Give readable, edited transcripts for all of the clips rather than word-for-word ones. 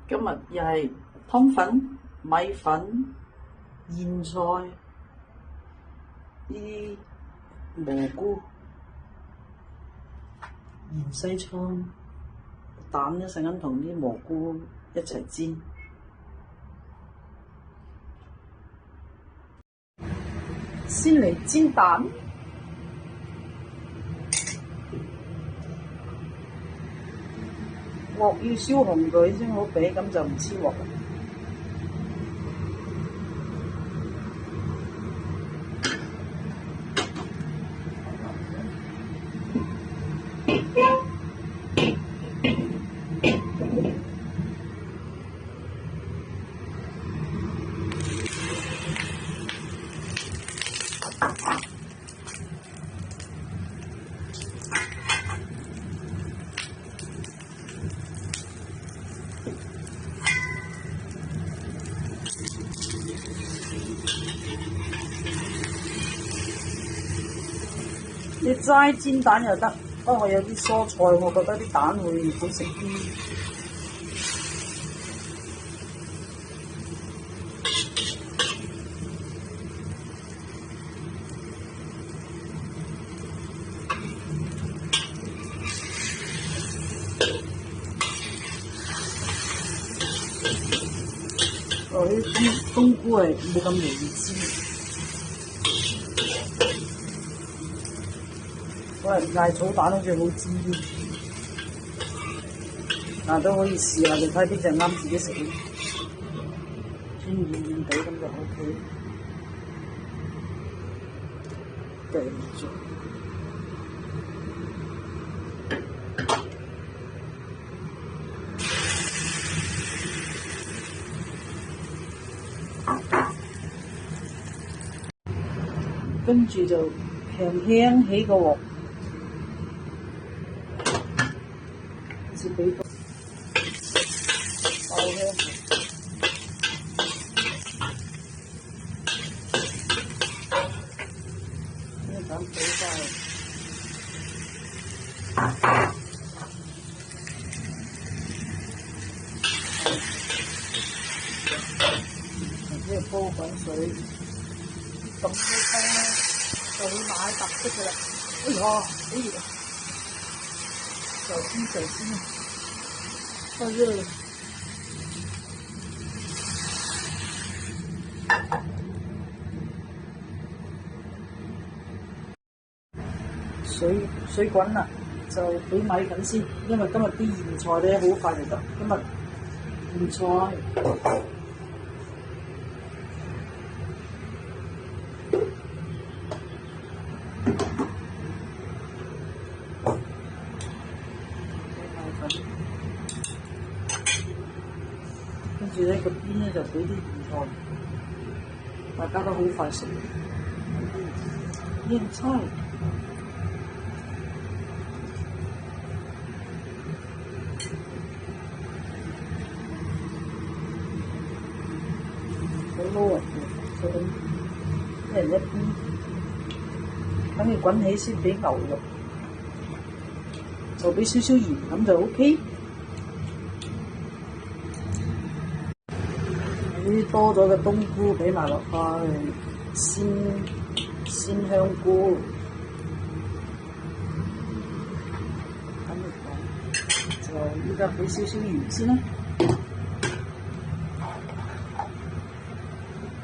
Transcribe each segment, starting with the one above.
今日又係湯粉、米粉、莧菜、啲蘑菇、芫茜湯、蛋一陣間同啲蘑菇一齊煎。先嚟煎蛋，鑊要燒紅佢先好俾，咁就唔黐鑊。你齋煎蛋又得，不過有啲蔬菜，我覺得啲蛋會好食啲。啲冬菇係冇咁容易煎。嗌草蛋好似好煎啲，但都可以試下，你睇邊隻啱自己食。煎軟軟地咁就 OK。繼續。跟住就輕輕起個鑊。俾個爆香，呢個蛋倒翻去，然之後煲滾水，咁煲湯咧就會買特色嘅啦。哎呀，好熱啊！小心，太熱了。水滾啦，就俾米粉先，因為今日啲莧菜咧好快就得。今日莧菜。跟住咧個邊咧就俾啲莧菜，大家都好快食。莧菜，好撈啊！就咁一人一邊，等佢滾起先俾牛肉，就俾少少鹽咁就 OK。啲多咗嘅冬菇俾埋落去，鮮香菇，咁就依家俾少少鹽先啦，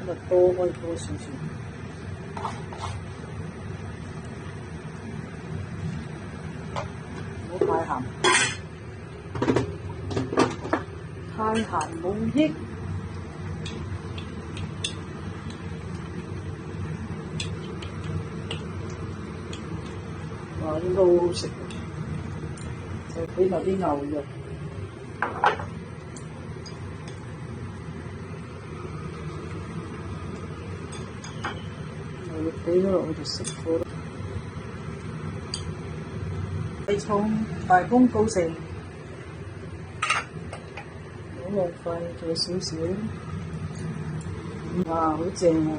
咁就多少少，唔好太鹹，太鹹冇益。應該好好食，就俾埋啲牛肉，牛肉俾咗落去就熄火啦。雞葱大功告成，好浪費，仲有少少，哇，好正啊！